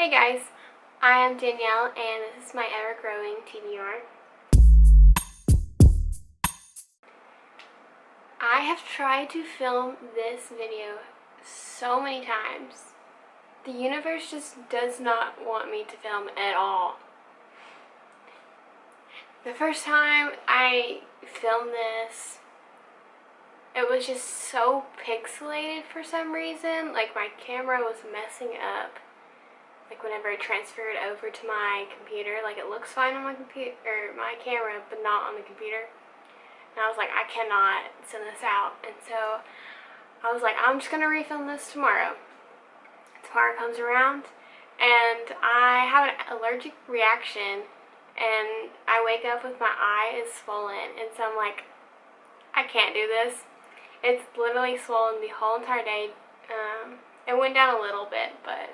Hey guys, I am Danielle and this is my ever-growing TBR. I have tried to film this video so many times. The universe just does not want me to film at all. The first time I filmed this, it was just so pixelated for some reason. Like my camera was messing up. Like whenever I transfer it over to my computer, like it looks fine on my computer or my camera, but not on the computer. And I was like, I cannot send this out. And so I was like, I'm just gonna refilm this tomorrow. Tomorrow comes around and I have an allergic reaction and I wake up with my eye is swollen, and so I'm like, I can't do this. It's literally swollen the whole entire day. It went down a little bit, but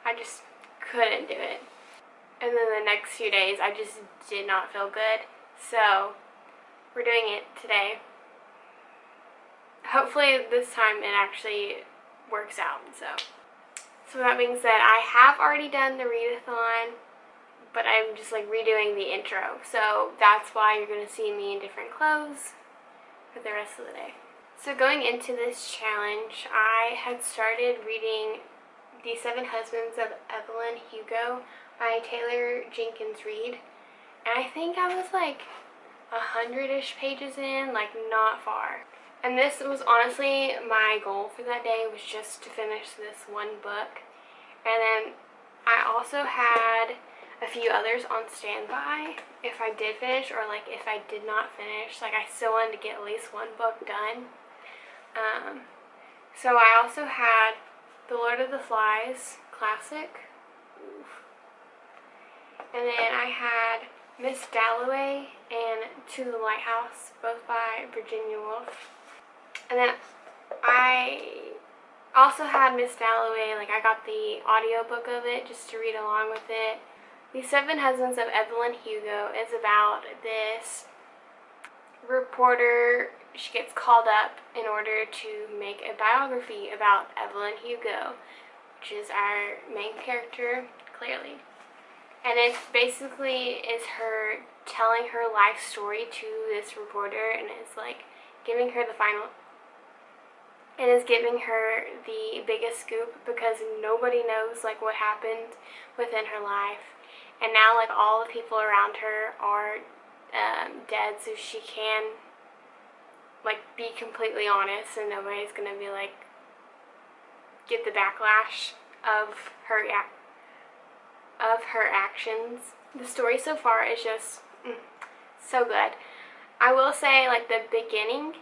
I just couldn't do it. And then the next few days I just did not feel good. So we're doing it today. Hopefully this time it actually works out. So that being said, I have already done the readathon, but I'm just like redoing the intro. So that's why you're going to see me in different clothes for the rest of the day. So going into this challenge, I had started reading The 7 Husbands of Evelyn Hugo by Taylor Jenkins Reid. And I think I was like 100-ish pages in, like not far. And this was honestly my goal for that day, was just to finish this one book. And then I also had a few others on standby if I did finish, or like if I did not finish. Like I still wanted to get at least one book done. So I also had The Lord of the Flies classic. Oof. And then I had Miss Dalloway and To the Lighthouse, both by Virginia Woolf. And then I also had Miss Dalloway, like I got the audiobook of it just to read along with it. The 7 Husbands of Evelyn Hugo is about this reporter. She gets called up in order to make a biography about Evelyn Hugo, which is our main character, clearly. And it basically is her telling her life story to this reporter, and it's like giving her the final. It is giving her the biggest scoop because nobody knows like what happened within her life. And now like all the people around her are dead, so she can like be completely honest and nobody's gonna be like get the backlash of her actions. The story so far is just so good. I will say like the beginning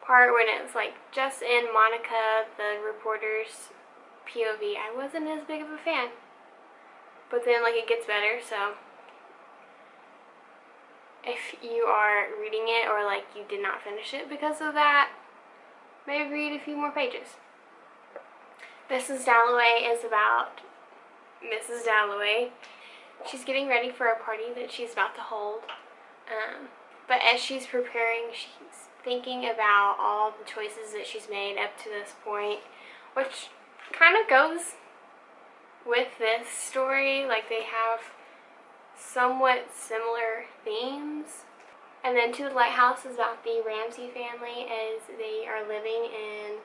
part when it's like just in Monica, the reporter's POV, I wasn't as big of a fan. But then like it gets better, so if you are reading it or like you did not finish it because of that, maybe read a few more pages. Mrs. Dalloway is about Mrs. Dalloway. She's getting ready for a party that she's about to hold. But as she's preparing, she's thinking about all the choices that she's made up to this point, which kind of goes with this story. Like they have somewhat similar themes. And then To the Lighthouse is about the Ramsey family as they are living in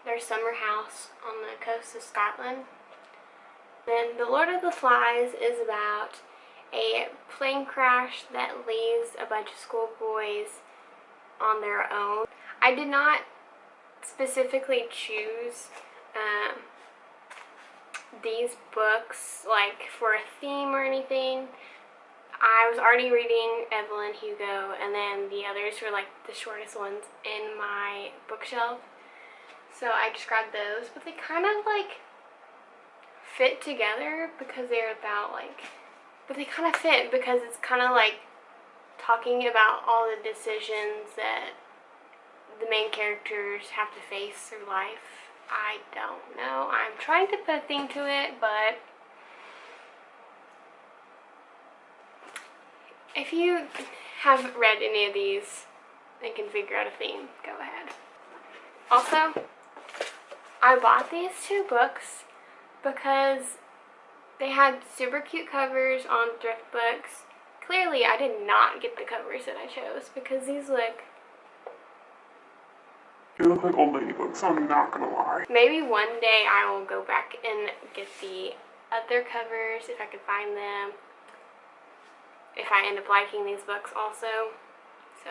their summer house on the coast of Scotland. Then The Lord of the Flies is about a plane crash that leaves a bunch of schoolboys on their own. I did not specifically choose these books like for a theme or anything. I was already reading Evelyn Hugo, and then the others were like the shortest ones in my bookshelf, so I just grabbed those. But they kind of like fit together because they're about like, but they kind of fit because it's kind of like talking about all the decisions that the main characters have to face through life. I don't know. I'm trying to put a theme to it, but if you have read any of these and can figure out a theme, go ahead. Also, I bought these 2 books because they had super cute covers on thrift books. Clearly, I did not get the covers that I chose because these look... They look like old lady books, I'm not gonna lie. Maybe one day I will go back and get the other covers if I could find them. If I end up liking these books also. So.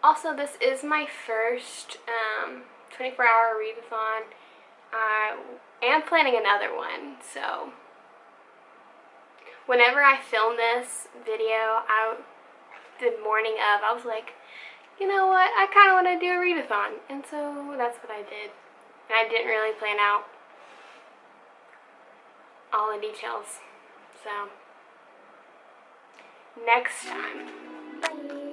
Also, this is my first 24-hour readathon. I am planning another one, so whenever I filmed this video, the morning of, I was like, you know what, I kind of want to do a readathon, and so that's what I did. And I didn't really plan out all the details, so next time. Bye.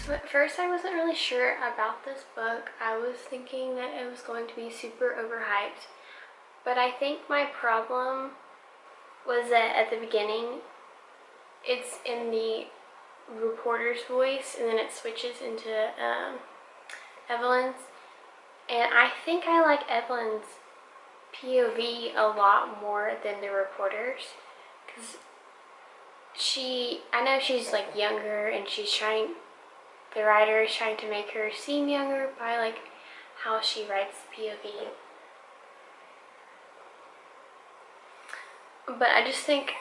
So at first I wasn't really sure about this book. I was thinking that it was going to be super overhyped. But I think my problem was that at the beginning, it's in the reporter's voice and then it switches into Evelyn's. And I think I like Evelyn's POV a lot more than the reporter's. Because I know she's like younger and the writer is trying to make her seem younger by like how she writes POV. But I just think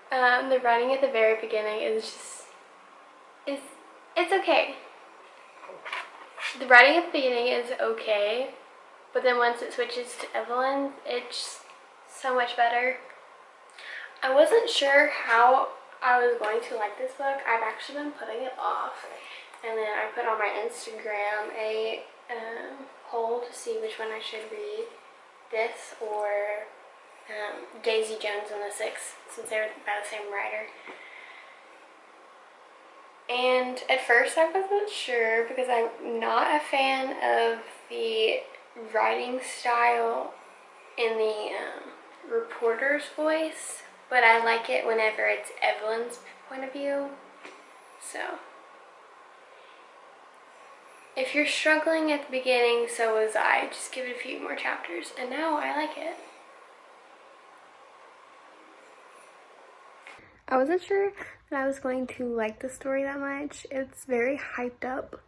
the writing at the very beginning is just, it's okay. The writing at the beginning is okay, but then once it switches to Evelyn, it's so much better. I wasn't sure how I was going to like this book. I've actually been putting it off, and then I put on my Instagram a poll to see which one I should read, this or Daisy Jones and the Six, since they were by the same writer. And at first I wasn't sure because I'm not a fan of the writing style in the reporter's voice, but I like it whenever it's Evelyn's point of view. So if you're struggling at the beginning, so was I. Just give it a few more chapters, and now I like it. I wasn't sure that I was going to like the story that much. It's very hyped up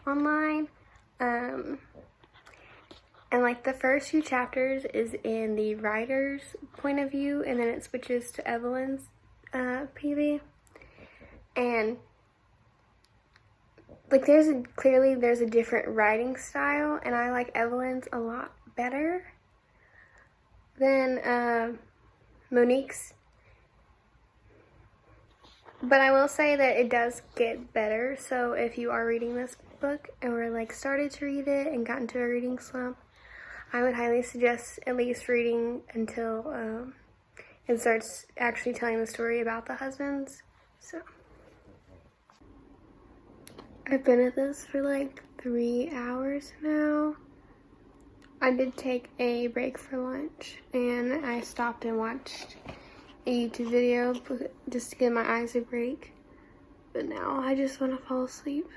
online. And like the first few chapters is in the writer's point of view, and then it switches to Evelyn's PV. And like clearly there's a different writing style, and I like Evelyn's a lot better than Monique's. But I will say that it does get better, so if you are reading this book and were like started to read it and got into a reading slump, I would highly suggest at least reading until it starts actually telling the story about the husbands. So I've been at this for like 3 hours now. I did take a break for lunch and I stopped and watched a YouTube video just to give my eyes a break. But now I just want to fall asleep.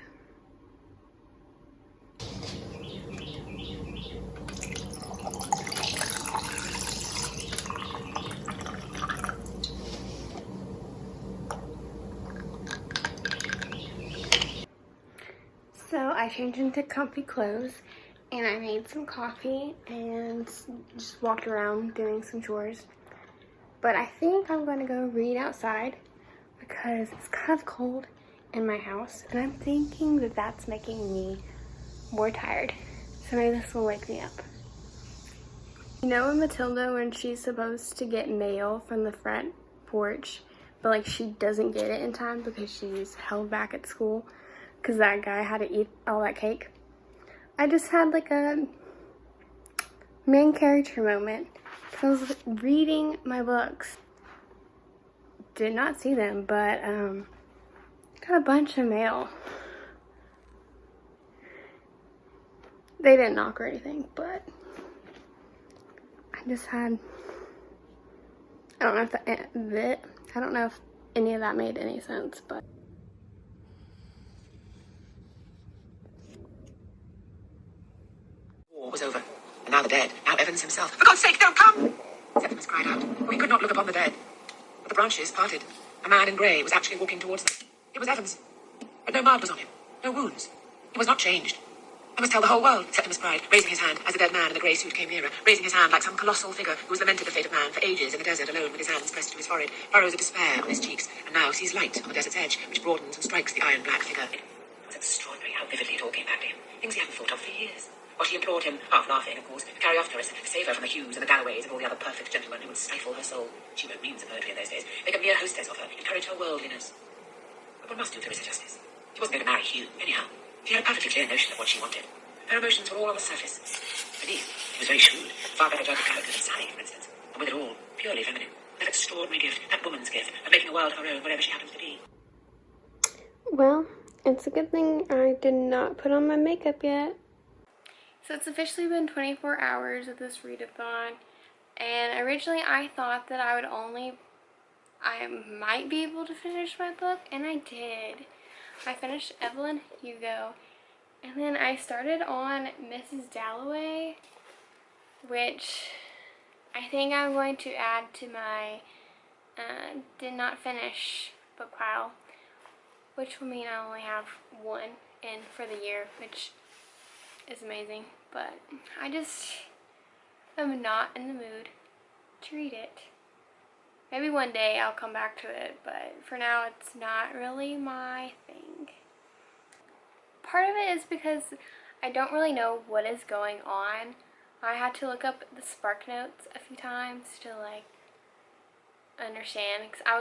So I changed into comfy clothes and I made some coffee and just walked around doing some chores. But I think I'm going to go read outside because it's kind of cold in my house and I'm thinking that that's making me more tired. So maybe this will wake me up. You know in Matilda when she's supposed to get mail from the front porch, but like she doesn't get it in time because she's held back at school because that guy had to eat all that cake? I just had like a main character moment. I was reading my books. Did not see them, but got a bunch of mail. They didn't knock or anything, but I just had, I don't know if any of that made any sense, but War was over, and now the dead, now Evans himself. For God's sake, don't come! Septimus cried out, for he could not look upon the dead. But the branches parted. A man in grey was actually walking towards them. It was Evans. But no mark was on him, no wounds. He was not changed. I must tell the whole world, Septimus cried, raising his hand as the dead man in the grey suit came nearer, raising his hand like some colossal figure who has lamented the fate of man for ages in the desert alone with his hands pressed to his forehead, furrows of despair on his cheeks, and now sees light on the desert's edge, which broadens and strikes the iron-black figure. It was extraordinary how vividly it all came back to him. Things he hadn't thought of for years. What he implored him, half laughing, of course, to carry off to us, to save her from the Hughes and the Dalloways and all the other perfect gentlemen who would stifle her soul. She wrote reams of poetry in those days, make a mere hostess of her, encourage her worldliness. But one must do Clarissa justice. She wasn't going to marry Hugh, anyhow. She had a perfectly clear notion of what she wanted. Her emotions were all on the surface. Beneath, he was very shrewd, far better judge of character than Sally, for instance. And with it all, purely feminine. That extraordinary gift, that woman's gift, of making a world of her own wherever she happens to be. well, it's a good thing I did not put on my makeup yet. So it's officially been 24 hours of this readathon, and originally I thought that I might be able to finish my book, and I did. I finished Evelyn Hugo, and then I started on Mrs. Dalloway, which I think I'm going to add to my did not finish book pile, which will mean I only have one in for the year, which is amazing, but I just am not in the mood to read it. Maybe one day I'll come back to it, but for now it's not really my thing. Part of it is because I don't really know what is going on. I had to look up the Spark Notes a few times to like understand, because I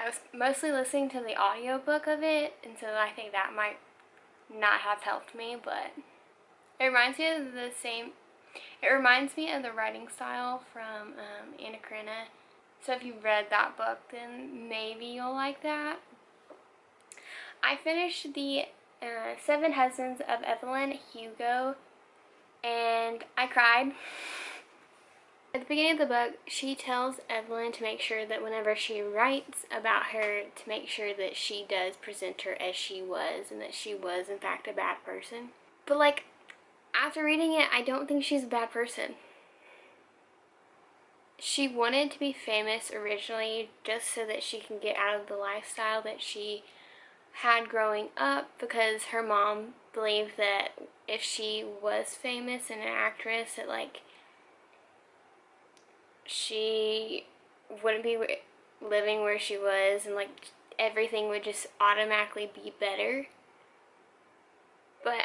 was mostly listening to the audiobook of it, and so I think that might not have helped me, but it reminds me of the writing style from Anna Karenina. So if you've read that book, then maybe you'll like that. I finished the 7 Husbands of Evelyn Hugo, and I cried. At the beginning of the book, she tells Evelyn to make sure that whenever she writes about her, to make sure that she does present her as she was, and that she was in fact a bad person. But like, after reading it, I don't think she's a bad person. She wanted to be famous originally just so that she can get out of the lifestyle that she had growing up, because her mom believed that if she was famous and an actress, that like she wouldn't be living where she was, and like everything would just automatically be better. But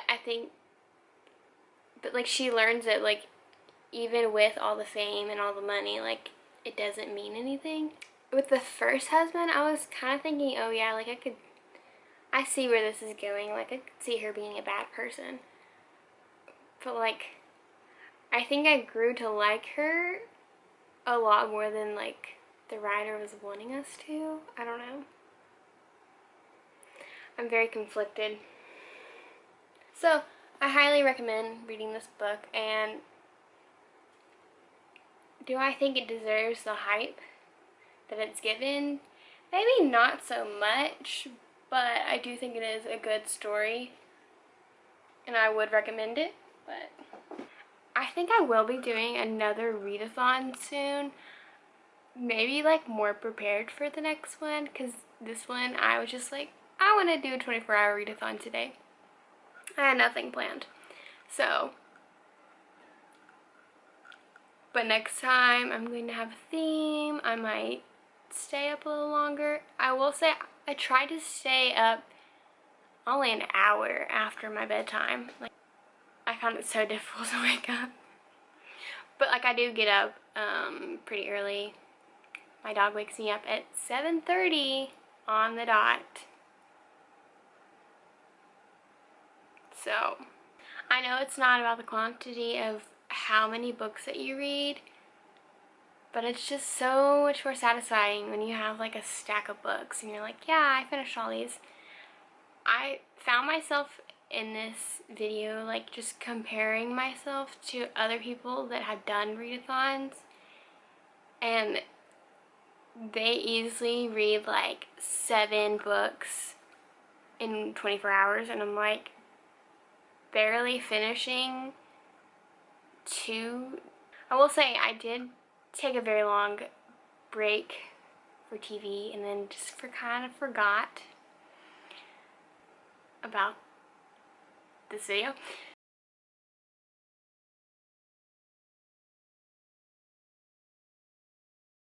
like she learns that like even with all the fame and all the money, like it doesn't mean anything. With the first husband, I was kind of thinking, oh yeah, like I see where this is going, like I could see her being a bad person. But like, I think I grew to like her a lot more than like the writer was wanting us to. I don't know. I'm very conflicted. So I highly recommend reading this book, and do I think it deserves the hype that it's given? Maybe not so much, but I do think it is a good story and I would recommend it. But I think I will be doing another readathon soon. Maybe like more prepared for the next one, because this one I was just like, I want to do a 24-hour readathon today. I had nothing planned. So, but next time I'm going to have a theme. I might stay up a little longer. I will say I try to stay up only an hour after my bedtime. Like, I found it so difficult to wake up. But like, I do get up pretty early. My dog wakes me up at 7:30 on the dot. So, I know it's not about the quantity of how many books that you read, but it's just so much more satisfying when you have like a stack of books and you're like, yeah, I finished all these. I found myself in this video like just comparing myself to other people that had done readathons, and they easily read like 7 books in 24 hours, and I'm like barely finishing 2. I will say I did take a very long break for TV and then just kind of forgot about this video.